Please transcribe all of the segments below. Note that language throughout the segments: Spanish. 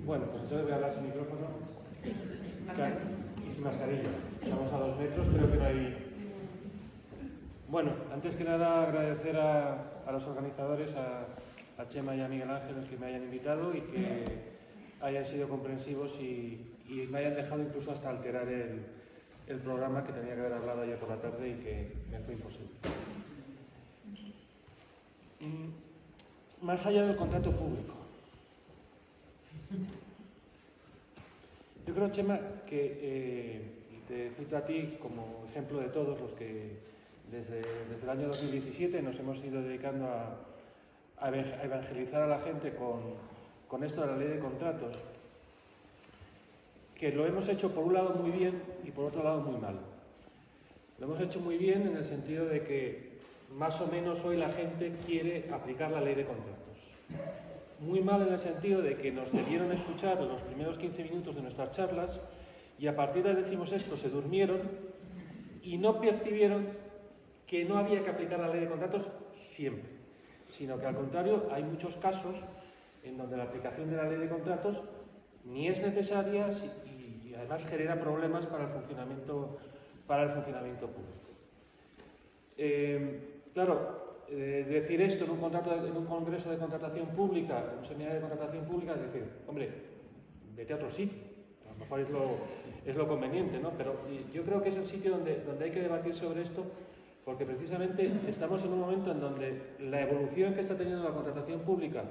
Bueno, pues entonces voy a hablar sin micrófono y sin mascarilla. Estamos a 2 metros, creo que no hay... Bueno, antes que nada agradecer a los organizadores, a Chema y a Miguel Ángel, que me hayan invitado y que hayan sido comprensivos y me hayan dejado incluso hasta alterar el programa que tenía que haber hablado ayer por la tarde y que me fue imposible. Más allá del contrato público. Yo creo, Chema, que, y te cito a ti como ejemplo de todos los que desde el año 2017 nos hemos ido dedicando a evangelizar a la gente con esto de la ley de contratos, que lo hemos hecho por un lado muy bien y por otro lado muy mal. Lo hemos hecho muy bien en el sentido de que más o menos hoy la gente quiere aplicar la ley de contratos. Muy mal en el sentido de que nos debieron escuchar los primeros 15 minutos de nuestras charlas y a partir de decimos esto se durmieron y no percibieron que no había que aplicar la ley de contratos siempre, sino que al contrario hay muchos casos en donde la aplicación de la ley de contratos ni es necesaria y además genera problemas para el funcionamiento público. Claro, decir esto en un congreso de contratación pública, en un seminario de contratación pública, es decir, hombre, vete a otro sitio, a lo mejor es lo conveniente, ¿no? Pero yo creo que es el sitio donde hay que debatir sobre esto, porque precisamente estamos en un momento en donde la evolución que está teniendo la contratación pública,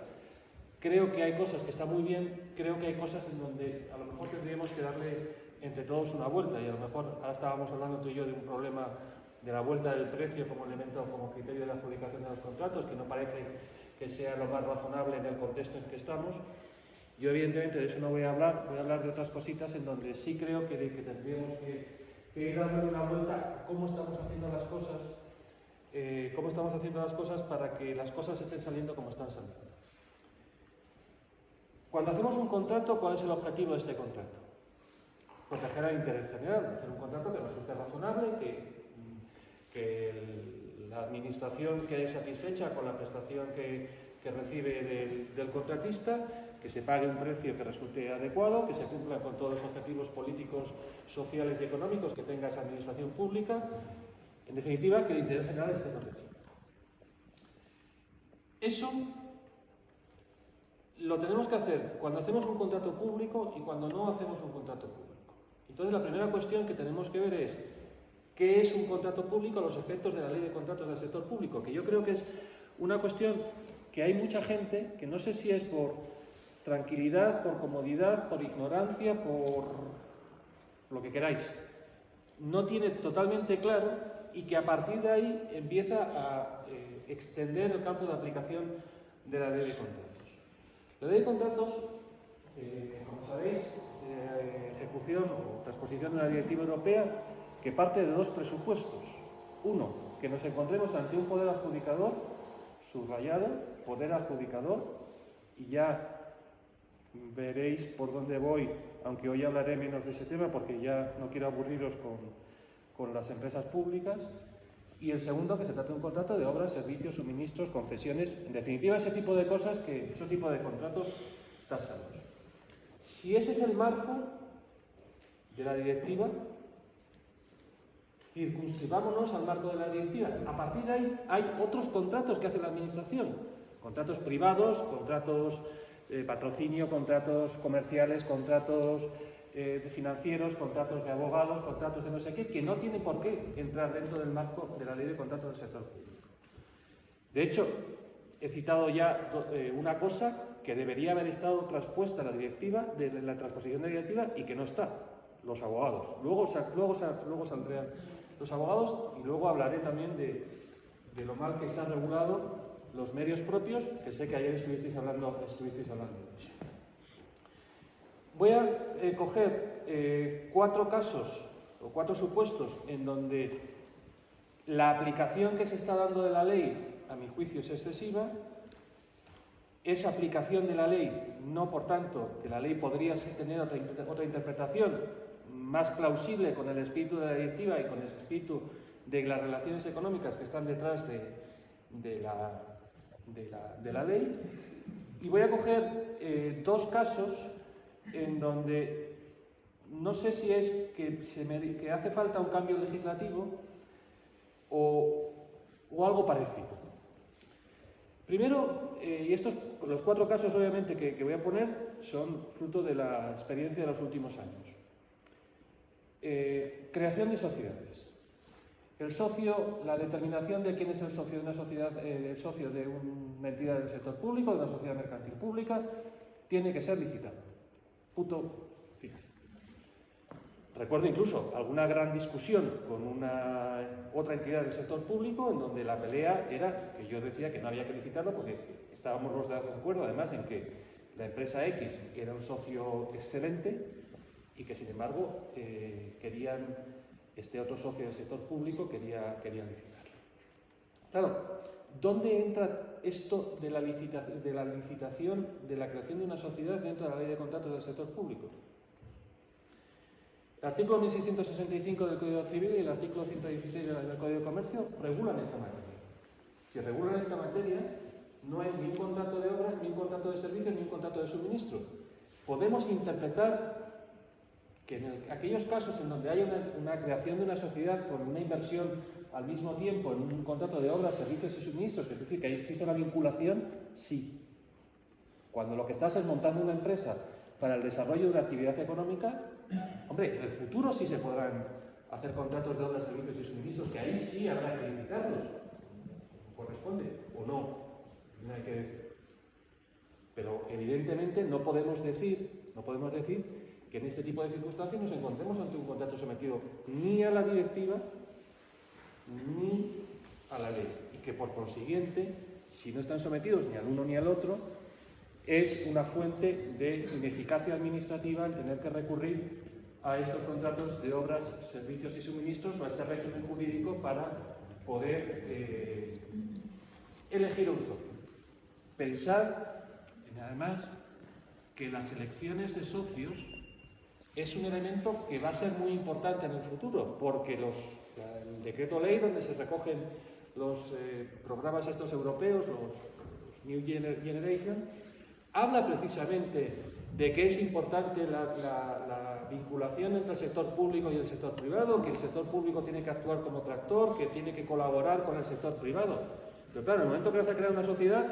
creo que hay cosas que están muy bien, creo que hay cosas en donde a lo mejor tendríamos que darle entre todos una vuelta, y a lo mejor ahora estábamos hablando tú y yo de un problema de la vuelta del precio como elemento, como criterio de la adjudicación de los contratos, que no parece que sea lo más razonable en el contexto en que estamos. Yo evidentemente de eso no voy a hablar de otras cositas en donde sí creo que tendríamos que ir dando una vuelta a cómo estamos haciendo las cosas, para que las cosas estén saliendo como están saliendo. Cuando hacemos un contrato, ¿cuál es el objetivo de este contrato? Proteger el interés general, hacer un contrato que resulte razonable, que la administración quede satisfecha con la prestación que recibe del contratista, que se pague un precio que resulte adecuado, que se cumpla con todos los objetivos políticos, sociales y económicos que tenga esa administración pública. En definitiva, que el interés general esté protegido. Eso lo tenemos que hacer cuando hacemos un contrato público y cuando no hacemos un contrato público. Entonces, la primera cuestión que tenemos que ver es ¿qué es un contrato público a los efectos de la ley de contratos del sector público? Que yo creo que es una cuestión que hay mucha gente que no sé si es por tranquilidad, por comodidad, por ignorancia, por lo que queráis, no tiene totalmente claro y que a partir de ahí empieza a extender el campo de aplicación de la ley de contratos. La ley de contratos, como sabéis, ejecución o transposición de una directiva europea que parte de 2 presupuestos. Uno, que nos encontremos ante un poder adjudicador, subrayado, poder adjudicador, y ya veréis por dónde voy, aunque hoy hablaré menos de ese tema porque ya no quiero aburriros con las empresas públicas. Y el segundo, que se trata de un contrato de obras, servicios, suministros, concesiones, en definitiva ese tipo de cosas, ese tipo de contratos tasados. Si ese es el marco de la directiva, circunscribámonos al marco de la directiva. A partir de ahí hay otros contratos que hace la administración. Contratos privados, contratos de patrocinio, contratos comerciales, contratos financieros, contratos de abogados, contratos de no sé qué, que no tienen por qué entrar dentro del marco de la ley de contratos del sector público. De hecho, he citado ya una cosa que debería haber estado traspuesta en la directiva, de la transposición de la directiva, y que no está: los abogados. Luego saldrán los abogados y luego hablaré también de lo mal que está regulado los medios propios, que sé que ayer estuvisteis hablando de eso. Voy a coger 4 casos o 4 supuestos en donde la aplicación que se está dando de la ley, a mi juicio, es excesiva. Esa aplicación de la ley, no por tanto, que la ley podría tener otra interpretación más plausible con el espíritu de la directiva y con el espíritu de las relaciones económicas que están detrás de la ley. Y voy a coger 2 casos en donde no sé si es que hace falta un cambio legislativo o algo parecido. Primero, y los 4 casos obviamente que voy a poner son fruto de la experiencia de los últimos años. Creación de sociedades. El socio, la determinación de quién es el socio de una sociedad, el socio de una entidad del sector público, de una sociedad mercantil pública, tiene que ser licitado. Punto final. Recuerdo incluso alguna gran discusión con otra entidad del sector público en donde la pelea era que yo decía que no había que licitarlo porque estábamos los de acuerdo además en que la empresa X era un socio excelente y que sin embargo querían, este otro socio del sector público querían licitarlo. Claro, ¿dónde entra esto de la licitación, de la creación de una sociedad dentro de la ley de contratos del sector público? El artículo 1665 del Código Civil y el artículo 116 del Código de Comercio regulan esta materia. Si regulan esta materia, no es ni un contrato de obras, ni un contrato de servicios, ni un contrato de suministro. Podemos interpretar que en aquellos casos en donde hay una creación de una sociedad con una inversión al mismo tiempo en un contrato de obras, servicios y suministros, es decir, que ahí existe una vinculación, sí. Cuando lo que estás es montando una empresa para el desarrollo de una actividad económica, hombre, en el futuro sí se podrán hacer contratos de obras, servicios y suministros, que ahí sí habrá que licitarlos. ¿Corresponde o no? No hay que decir. Pero evidentemente no podemos decir que en este tipo de circunstancias nos encontremos ante un contrato sometido ni a la directiva ni a la ley. Y que por consiguiente, si no están sometidos ni al uno ni al otro, es una fuente de ineficacia administrativa el tener que recurrir a estos contratos de obras, servicios y suministros o a este régimen jurídico para poder elegir un socio. Pensar, además, que las elecciones de socios es un elemento que va a ser muy importante en el futuro, porque el decreto ley donde se recogen los programas estos europeos, los New Generation, habla precisamente de que es importante la vinculación entre el sector público y el sector privado, que el sector público tiene que actuar como tractor, que tiene que colaborar con el sector privado. Pero claro, en el momento que vas a crear una sociedad,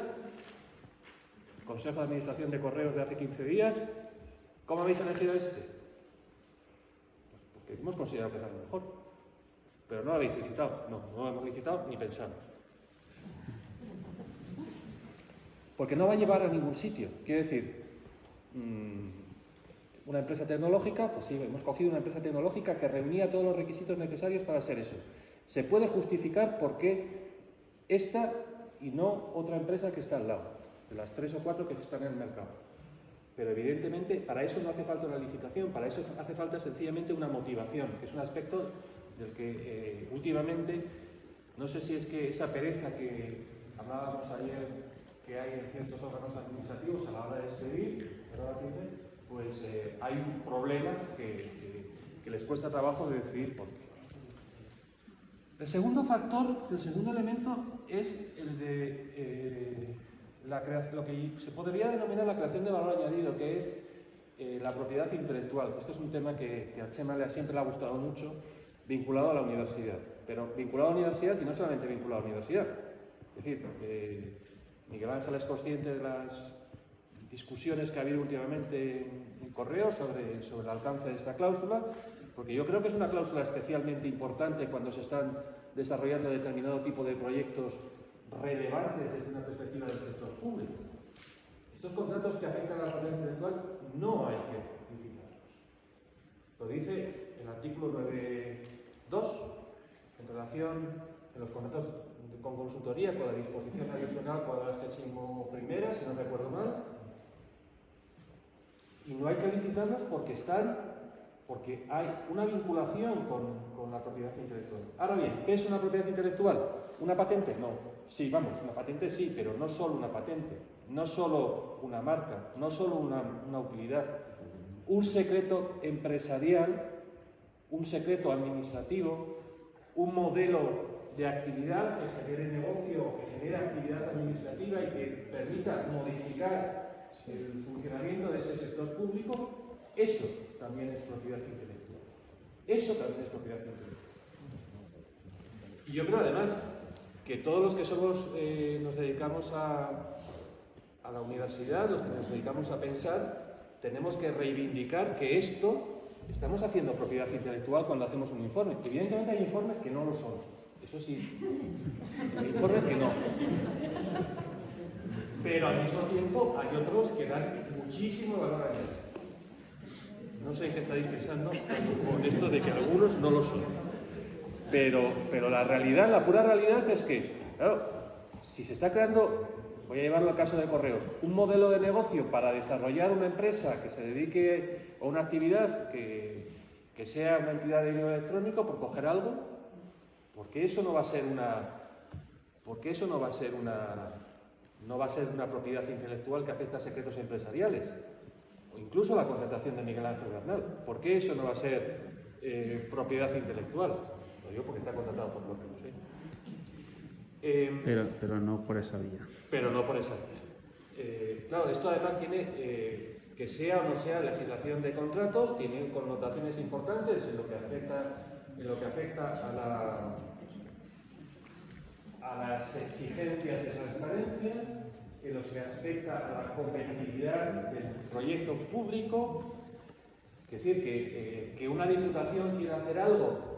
el Consejo de Administración de Correos de hace 15 días, ¿cómo habéis elegido este? Pues porque hemos considerado que era lo mejor. Pero no lo habéis licitado. No lo hemos licitado ni pensamos. Porque no va a llevar a ningún sitio. Quiero decir, una empresa tecnológica, pues sí, hemos cogido una empresa tecnológica que reunía todos los requisitos necesarios para ser eso. Se puede justificar por qué esta y no otra empresa que está al lado, de las 3 o 4 que están en el mercado. Pero evidentemente para eso no hace falta una licitación, para eso hace falta sencillamente una motivación, que es un aspecto del que últimamente, no sé si es que esa pereza que hablábamos ayer que hay en ciertos órganos administrativos a la hora de escribir, pues hay un problema que les cuesta trabajo de decidir por qué. El segundo factor, el segundo elemento es el de lo que se podría denominar la creación de valor añadido, que es la propiedad intelectual. Este es un tema que a Chema siempre le ha gustado mucho, vinculado a la universidad. Pero vinculado a la universidad y no solamente vinculado a la universidad. Es decir, Miguel Ángel es consciente de las discusiones que ha habido últimamente en Correos sobre el alcance de esta cláusula, porque yo creo que es una cláusula especialmente importante cuando se están desarrollando determinado tipo de proyectos relevantes desde una perspectiva del sector público. Estos contratos que afectan a la propiedad intelectual no hay que licitarlos. Lo dice el artículo 9.2 en relación a los contratos con consultoría, con la disposición adicional 41ª, si no recuerdo mal, y no hay que licitarlos porque hay una vinculación con la propiedad intelectual. Ahora bien, ¿qué es una propiedad intelectual? ¿Una patente? No. Sí, vamos, una patente sí, pero no solo una patente, no solo una marca, no solo una utilidad. Un secreto empresarial, un secreto administrativo, un modelo de actividad que genere negocio, que genere actividad administrativa y que permita modificar el funcionamiento de ese sector público, Eso también es propiedad intelectual. Eso también es propiedad intelectual. Y yo creo además que todos los que nos dedicamos a la universidad, los que nos dedicamos a pensar, tenemos que reivindicar que esto estamos haciendo propiedad intelectual cuando hacemos un informe. Evidentemente hay informes que no lo son. Eso sí, hay informes que no. Pero al mismo tiempo hay otros que dan muchísimo valor añadido. No sé en qué estáis pensando con esto de que algunos no lo son. Pero la realidad, la pura realidad es que, claro, si se está creando, voy a llevarlo al caso de Correos, un modelo de negocio para desarrollar una empresa que se dedique a una actividad que sea una entidad de dinero electrónico, por coger algo, porque eso no va a ser una propiedad intelectual que afecta a secretos empresariales, o incluso la contratación de Miguel Ángel Bernal. ¿Por qué eso no va a ser propiedad intelectual? Lo digo porque está contratado por Correos. Pero no por esa vía. Pero no por esa vía. Claro, esto además tiene, que sea o no sea legislación de contratos, tiene connotaciones importantes en lo que afecta a las exigencias de transparencia, en lo que afecta a la competitividad del proyecto público. Es decir, que una diputación quiera hacer algo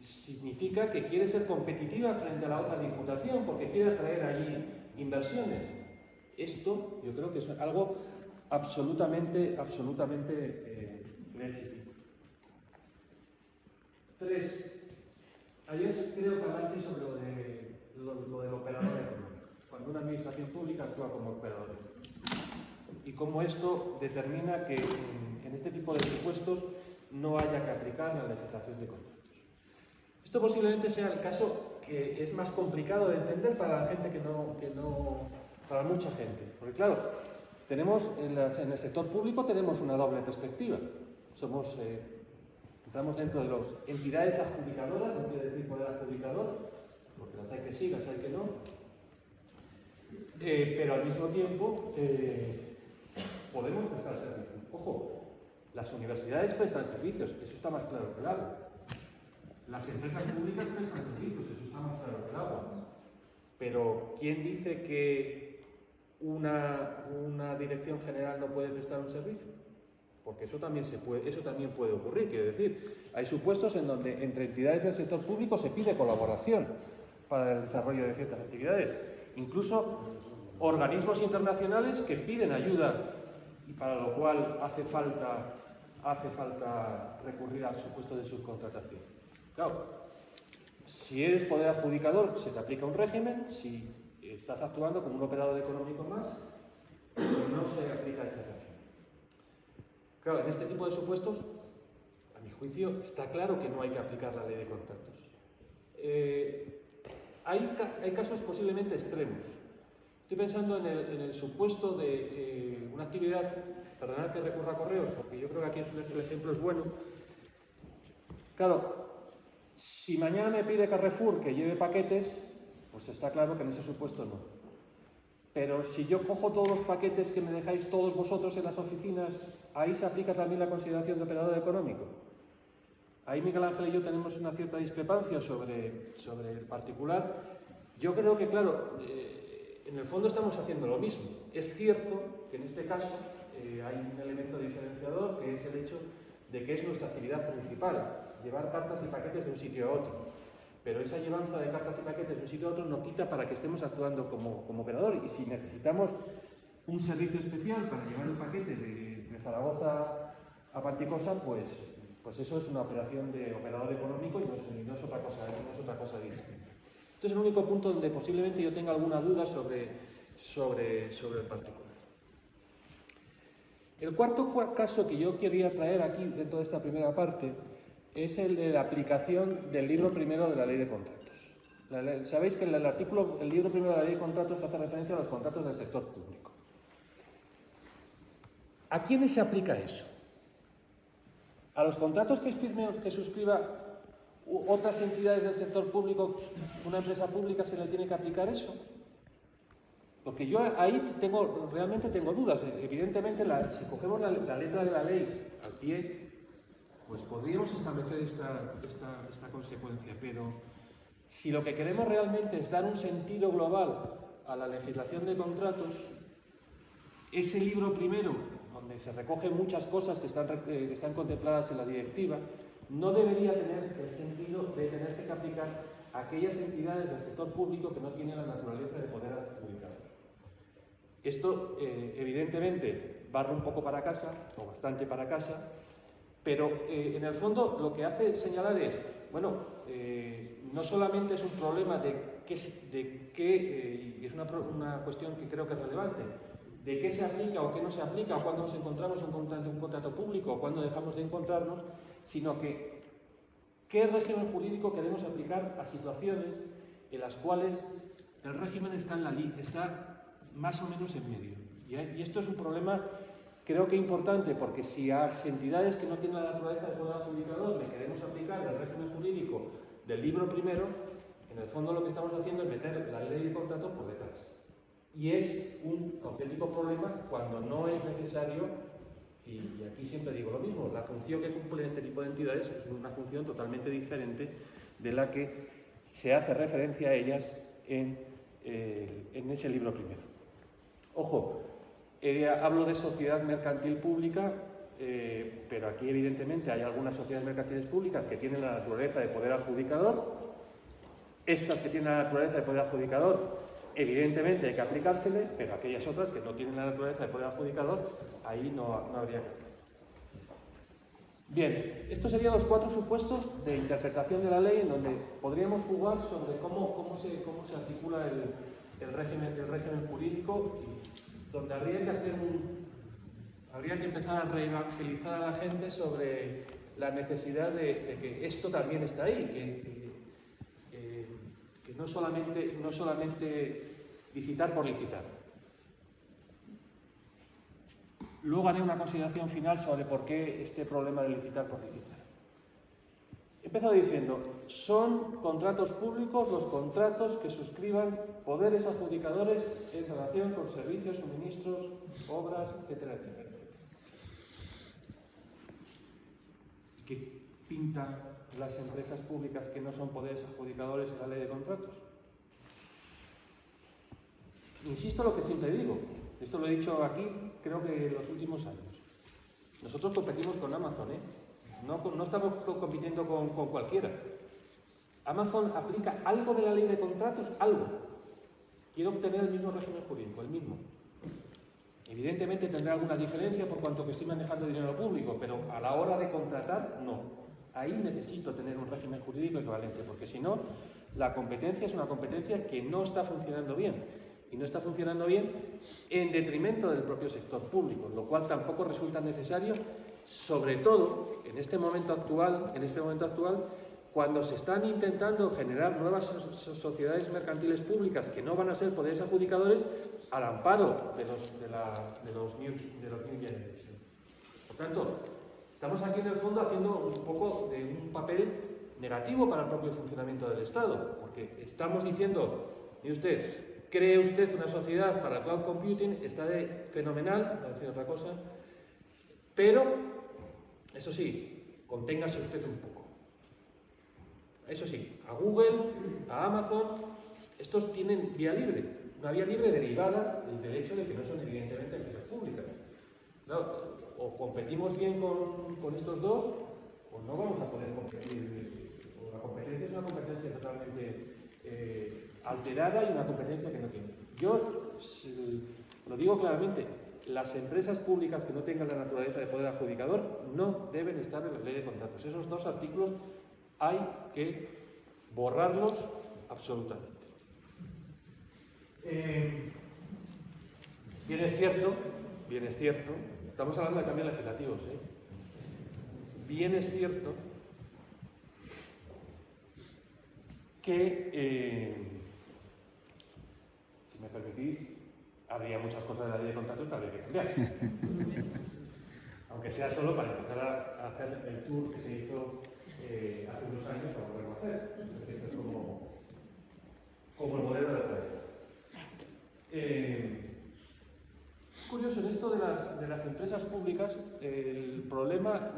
significa que quiere ser competitiva frente a la otra diputación porque quiere atraer allí inversiones. Esto yo creo que es algo absolutamente legítimo. 3. Ayer creo que hablasteis sobre lo del operador económico, cuando una administración pública actúa como operador económico. Y cómo esto determina que en este tipo de supuestos no haya que aplicar la legislación de contratos. Esto posiblemente sea el caso que es más complicado de entender para la gente para mucha gente. Porque claro, tenemos en el sector público tenemos una doble perspectiva. Entramos dentro de las entidades adjudicadoras, no quiere decir poder adjudicador, porque las hay que sí, las hay que no. Pero al mismo tiempo podemos prestar servicios. Ojo, las universidades prestan servicios, eso está más claro que el agua. Las empresas públicas prestan servicios, eso está más claro que el agua. Pero ¿quién dice que una dirección general no puede prestar un servicio? Porque eso también puede ocurrir. Quiero decir, hay supuestos en donde entre entidades del sector público se pide colaboración para el desarrollo de ciertas actividades. Incluso organismos internacionales que piden ayuda y para lo cual hace falta recurrir al supuesto de subcontratación. Claro, si eres poder adjudicador se te aplica un régimen, si estás actuando como un operador económico más, no se aplica ese régimen. Claro, en este tipo de supuestos, a mi juicio, está claro que no hay que aplicar la ley de contratos. Hay casos posiblemente extremos. Estoy pensando en el supuesto de una actividad, perdonad que recurra a Correos, porque yo creo que aquí el ejemplo es bueno. Claro, si mañana me pide Carrefour que lleve paquetes, pues está claro que en ese supuesto no. Pero si yo cojo todos los paquetes que me dejáis todos vosotros en las oficinas, ahí se aplica también la consideración de operador económico. Ahí Miguel Ángel y yo tenemos una cierta discrepancia sobre el particular. Yo creo que, claro, en el fondo estamos haciendo lo mismo. Es cierto que en este caso hay un elemento diferenciador, que es el hecho de que es nuestra actividad principal, llevar cartas y paquetes de un sitio a otro. Pero esa llevanza de cartas y paquetes de un sitio a otro no quita para que estemos actuando como operador. Y si necesitamos un servicio especial para llevar el paquete de Zaragoza a Panticosa, pues eso es una operación de operador económico y no es otra cosa distinta. Este es el único punto donde posiblemente yo tenga alguna duda sobre el particular. El cuarto caso que yo quería traer aquí dentro de esta primera parte es el de la aplicación del libro primero de la Ley de Contratos. Sabéis que el libro primero de la Ley de Contratos hace referencia a los contratos del sector público. ¿A quiénes se aplica eso? ¿A los contratos que suscriba otras entidades del sector público, una empresa pública, se le tiene que aplicar eso? Porque yo ahí realmente tengo dudas. Evidentemente, si cogemos la letra de la ley al pie, pues podríamos establecer esta consecuencia, pero si lo que queremos realmente es dar un sentido global a la legislación de contratos, ese libro primero, donde se recogen muchas cosas que están contempladas en la directiva, no debería tener el sentido de tenerse que aplicar a aquellas entidades del sector público que no tienen la naturaleza de poder adjudicar. Esto, evidentemente, barra un poco para casa, o bastante para casa, pero en el fondo lo que hace señalar es, bueno, no solamente es un problema de qué, y es una cuestión que creo que es relevante, de qué se aplica o qué no se aplica, o cuándo nos encontramos un contrato público, o cuándo dejamos de encontrarnos, sino que qué régimen jurídico queremos aplicar a situaciones en las cuales el régimen está más o menos en medio. Y esto es un problema, creo que importante, porque si a entidades que no tienen la naturaleza de poder adjudicador le queremos aplicar el régimen jurídico del libro primero, en el fondo lo que estamos haciendo es meter la ley de contratos por detrás. Y es un auténtico problema cuando no es necesario, y aquí siempre digo lo mismo, la función que cumplen este tipo de entidades es una función totalmente diferente de la que se hace referencia a ellas en ese libro primero. Ojo, hablo de sociedad mercantil pública, pero aquí evidentemente hay algunas sociedades mercantiles públicas que tienen la naturaleza de poder adjudicador. Estas que tienen la naturaleza de poder adjudicador, evidentemente hay que aplicársele, pero aquellas otras que no tienen la naturaleza de poder adjudicador, ahí no habría que hacer. Bien, estos serían los 4 supuestos de interpretación de la ley en donde podríamos jugar sobre cómo se articula el régimen jurídico, y donde habría que empezar a reevangelizar a la gente sobre la necesidad de que esto también está ahí, que no solamente licitar por licitar. Luego haré una consideración final sobre por qué este problema de licitar por licitar. He empezado diciendo, son contratos públicos los contratos que suscriban poderes adjudicadores en relación con servicios, suministros, obras, etcétera, etcétera, etcétera. ¿Qué pintan las empresas públicas que no son poderes adjudicadores en la ley de contratos? Insisto en lo que siempre digo, esto lo he dicho aquí creo que en los últimos años. Nosotros competimos con Amazon, no estamos compitiendo con cualquiera. Amazon aplica algo de la ley de contratos, algo. Quiere obtener el mismo régimen jurídico, el mismo. Evidentemente tendrá alguna diferencia por cuanto que estoy manejando dinero público, pero a la hora de contratar, no. Ahí necesito tener un régimen jurídico equivalente, porque si no, la competencia es una competencia que no está funcionando bien. Y no está funcionando bien en detrimento del propio sector público, lo cual tampoco resulta necesario, sobre todo en este momento actual, cuando se están intentando generar nuevas sociedades mercantiles públicas que no van a ser poderes adjudicadores al amparo de los New Generation. Por tanto, estamos aquí en el fondo haciendo un poco de un papel negativo para el propio funcionamiento del Estado, porque estamos diciendo, mire usted, cree usted una sociedad para cloud computing, está fenomenal, no decir otra cosa, pero, eso sí, conténgase usted un poco. Eso sí, a Google, a Amazon, estos tienen vía libre, una vía libre derivada del hecho de que no son evidentemente empresas públicas. Claro, o competimos bien con estos dos, o no vamos a poder competir. O la competencia es una competencia totalmente alterada y una competencia que no tiene. Yo lo digo claramente, las empresas públicas que no tengan la naturaleza de poder adjudicador no deben estar en la ley de contratos. Esos 2 artículos hay que borrarlos absolutamente. Bien es cierto, estamos hablando de cambios legislativos, bien es cierto que, si me permitís, habría muchas cosas de la ley de contratos que habría que cambiar. Aunque sea solo para empezar a hacer el tour que se hizo hace unos años para volverlo a hacer. Esto es como el modelo de la ley. Curioso, en esto de las empresas públicas, el problema,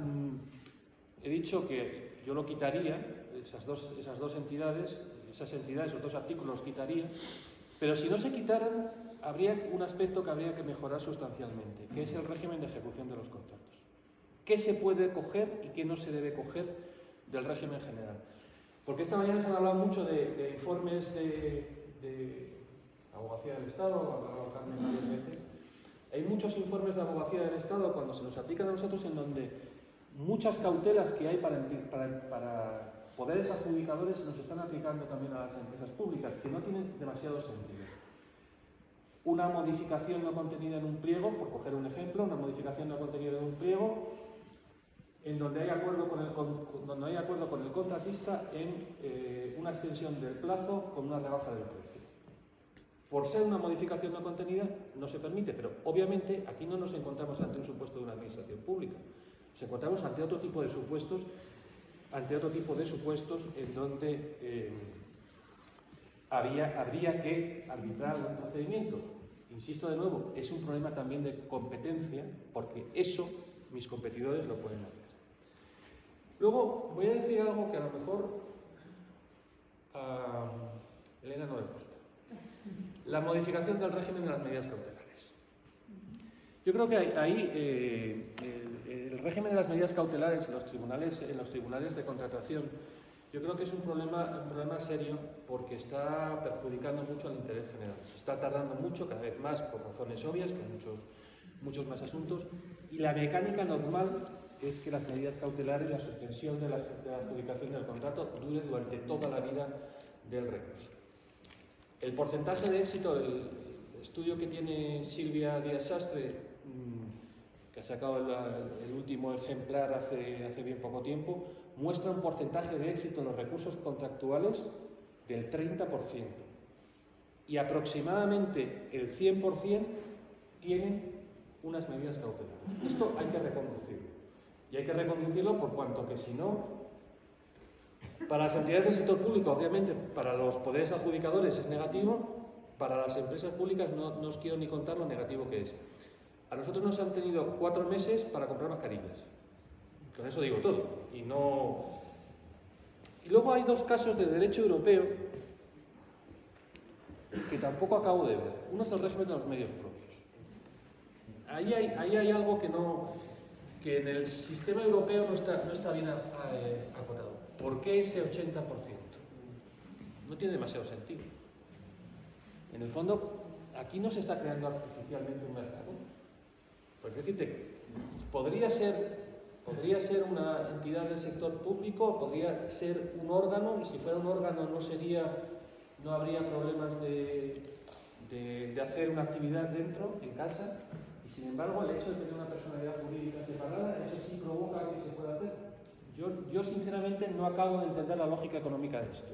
he dicho que yo lo quitaría, esas dos entidades, esos dos artículos los quitaría, pero si no se quitaran, habría un aspecto que habría que mejorar sustancialmente, que es el régimen de ejecución de los contratos. ¿Qué se puede coger y qué no se debe coger del régimen general? Porque esta mañana se han hablado mucho de informes de Abogacía del Estado, lo ha hablado Carmen varias veces. Hay muchos informes de Abogacía del Estado, cuando se nos aplican a nosotros, en donde muchas cautelas que hay para poderes adjudicadores se nos están aplicando también a las empresas públicas, que no tienen demasiado sentido. Una modificación no contenida en un pliego, por coger un ejemplo, una modificación no contenida en un pliego, en donde hay acuerdo con el contratista en una extensión del plazo con una rebaja del precio. Por ser una modificación no contenida, no se permite, pero obviamente aquí no nos encontramos ante un supuesto de una administración pública. Nos encontramos ante otro tipo de supuestos, en donde habría que arbitrar un procedimiento. Insisto de nuevo, es un problema también de competencia, porque eso mis competidores lo pueden hacer. Luego voy a decir algo que a lo mejor a Elena no le gusta. La modificación del régimen de las medidas cautelares. Yo creo que ahí el régimen de las medidas cautelares en los tribunales de contratación, yo creo que es un problema serio, porque está perjudicando mucho al interés general. Se está tardando mucho, cada vez más, por razones obvias, que hay muchos más asuntos, y la mecánica normal es que las medidas cautelares, la suspensión de la adjudicación del contrato, dure durante toda la vida del recurso. El porcentaje de éxito del estudio que tiene Silvia Díaz Sastre, que ha sacado el último ejemplar hace bien poco tiempo, muestra un porcentaje de éxito en los recursos contractuales del 30%. Y aproximadamente el 100% tienen unas medidas cautelares. Esto hay que reconducirlo. Y hay que reconducirlo por cuanto que si no, para las entidades del sector público, obviamente, para los poderes adjudicadores es negativo, para las empresas públicas no os quiero ni contar lo negativo que es. A nosotros nos han tenido 4 meses para comprar mascarillas. Con eso digo todo. Y luego hay 2 casos de derecho europeo que tampoco acabo de ver. Uno es el régimen de los medios propios. Ahí hay algo que en el sistema europeo no está bien acotado. ¿Por qué ese 80%? No tiene demasiado sentido. En el fondo, aquí no se está creando artificialmente un mercado. Pues decirte, podría ser una entidad del sector público, podría ser un órgano, y si fuera un órgano no habría problemas de hacer una actividad dentro, en casa, y sin embargo el hecho de tener una personalidad jurídica separada, eso sí provoca que se pueda hacer. Yo sinceramente no acabo de entender la lógica económica de esto.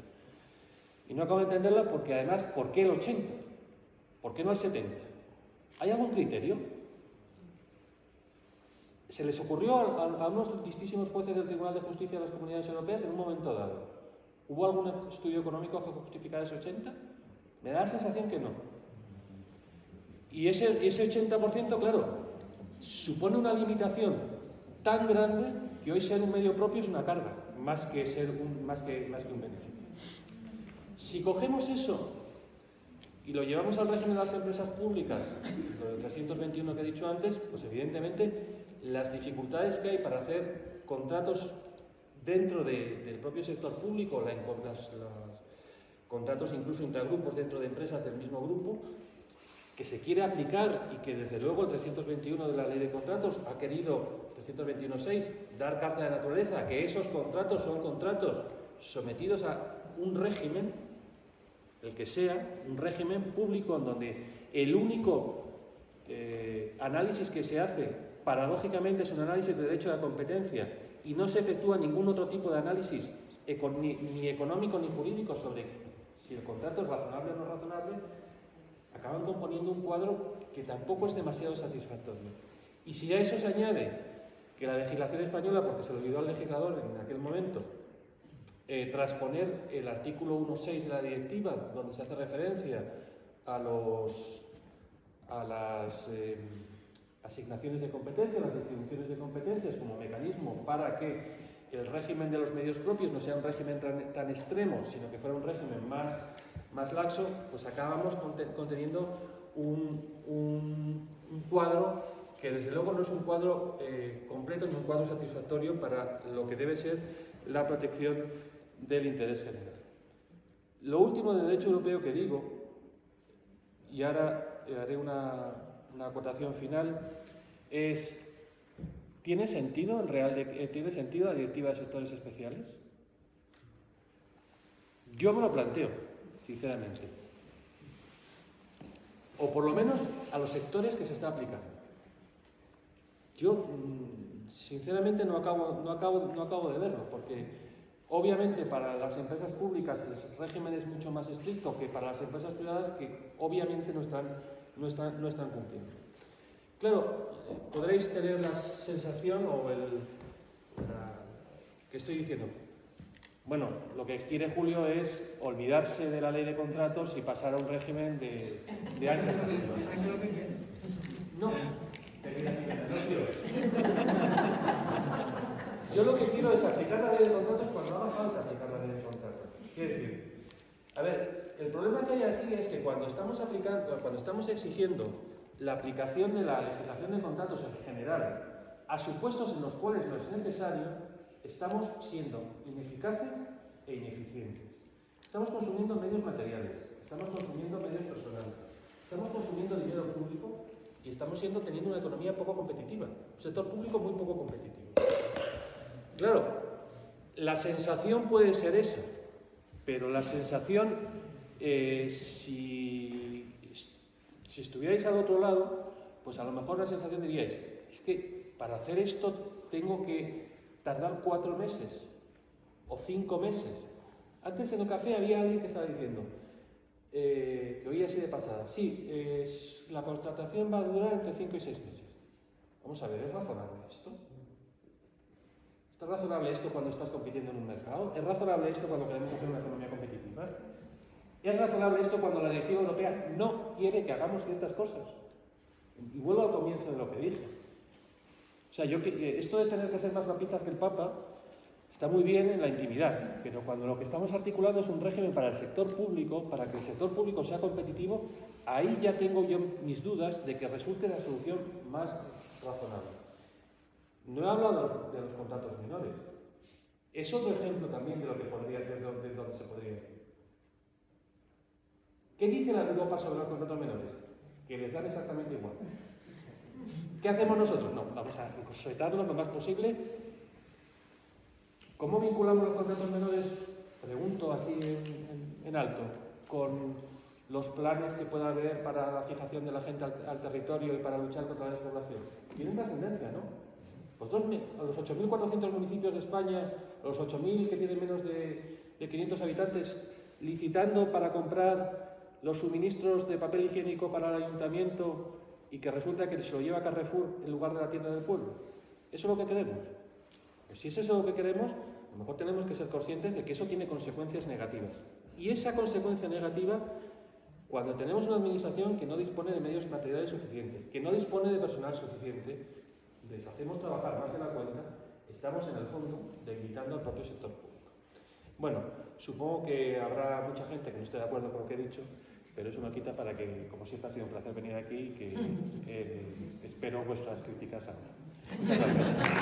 Y no acabo de entenderla porque además, ¿por qué el 80%? ¿Por qué no el 70%? ¿Hay algún criterio? Se les ocurrió a unos listísimos jueces del Tribunal de Justicia de las Comunidades Europeas en un momento dado. ¿Hubo algún estudio económico que justificara ese 80%? Me da la sensación que no. Y ese 80%, claro, supone una limitación tan grande que hoy ser un medio propio es una carga, más que un beneficio. Si cogemos eso y lo llevamos al régimen de las empresas públicas, lo del 321 que he dicho antes, pues evidentemente las dificultades que hay para hacer contratos dentro del propio sector público, los contratos incluso intragrupos dentro de empresas del mismo grupo, que se quiere aplicar y que desde luego el 321 de la Ley de Contratos ha querido, 321.6, dar carta de naturaleza, que esos contratos son contratos sometidos a un régimen, el que sea, un régimen público en donde el único análisis que se hace, paradójicamente, es un análisis de derecho de la competencia y no se efectúa ningún otro tipo de análisis ni económico ni jurídico sobre si el contrato es razonable o no razonable, acaban componiendo un cuadro que tampoco es demasiado satisfactorio. Y si a eso se añade que la legislación española, porque se le olvidó al legislador en aquel momento, transponer el artículo 1.6 de la directiva, donde se hace referencia a los a las asignaciones de competencias, las distribuciones de competencias como mecanismo para que el régimen de los medios propios no sea un régimen tan extremo, sino que fuera un régimen más laxo, pues acabamos conteniendo un cuadro que desde luego no es un cuadro completo, ni un cuadro satisfactorio para lo que debe ser la protección del interés general. Lo último de derecho europeo que digo, y ahora haré una acotación final, es: ¿tiene sentido ¿tiene sentido la directiva de sectores especiales? Yo me lo planteo, sinceramente. O por lo menos a los sectores que se está aplicando. Yo, sinceramente, no acabo de verlo, porque obviamente para las empresas públicas el régimen es mucho más estricto que para las empresas privadas, que obviamente no están cumpliendo. Claro, podréis tener la sensación que estoy diciendo. Bueno, lo que quiere Julio es olvidarse de la ley de contratos y pasar a un régimen de anchas nacionales. No, no quiero eso. Yo lo que quiero es aplicar la ley de contratos cuando haga falta aplicar la ley de contratos. Quiero decir, a ver, el problema que hay aquí es que cuando estamos exigiendo la aplicación de la legislación de contratos en general a supuestos en los cuales no es necesario, estamos siendo ineficaces e ineficientes. Estamos consumiendo medios materiales, estamos consumiendo medios personales, estamos consumiendo dinero público y estamos teniendo una economía poco competitiva, un sector público muy poco competitivo. Claro, la sensación puede ser esa, pero la sensación, si estuvierais al otro lado, pues a lo mejor la sensación diríais: es que para hacer esto tengo que tardar 4 meses o 5 meses. Antes en el café había alguien que estaba diciendo, que oía así de pasada: sí, la contratación va a durar entre 5 y 6 meses. Vamos a ver, ¿es razonable esto? ¿Es razonable esto cuando estás compitiendo en un mercado? ¿Es razonable esto cuando queremos hacer una economía competitiva? ¿Es razonable esto cuando la directiva europea no quiere que hagamos ciertas cosas? Y vuelvo al comienzo de lo que dije. O sea, esto de tener que ser más guapitas que el Papa está muy bien en la intimidad, pero cuando lo que estamos articulando es un régimen para el sector público, para que el sector público sea competitivo, ahí ya tengo yo mis dudas de que resulte la solución más razonable. No he hablado de los contratos menores. Es otro ejemplo también de lo que de donde se podría ir. ¿Qué dice la Europa sobre los contratos menores? Que les dan exactamente igual. ¿Qué hacemos nosotros? No, vamos a sujetarlos lo más posible. ¿Cómo vinculamos los contratos menores? Pregunto así en alto, con los planes que pueda haber para la fijación de la gente al territorio y para luchar contra la despoblación. Tienen trascendencia, ¿no? Pues a los 8.400 municipios de España, a los 8.000 que tienen menos de 500 habitantes, licitando para comprar los suministros de papel higiénico para el ayuntamiento y que resulta que se lo lleva a Carrefour en lugar de la tienda del pueblo. ¿Eso es lo que queremos? Pues si es eso lo que queremos, a lo mejor tenemos que ser conscientes de que eso tiene consecuencias negativas. Y esa consecuencia negativa, cuando tenemos una administración que no dispone de medios materiales suficientes, que no dispone de personal suficiente, les hacemos trabajar más de la cuenta, estamos en el fondo debilitando al propio sector público. Bueno, supongo que habrá mucha gente que no esté de acuerdo con lo que he dicho, pero eso no quita para que, como siempre ha sido un placer venir aquí, que espero vuestras críticas ahora. Muchas gracias.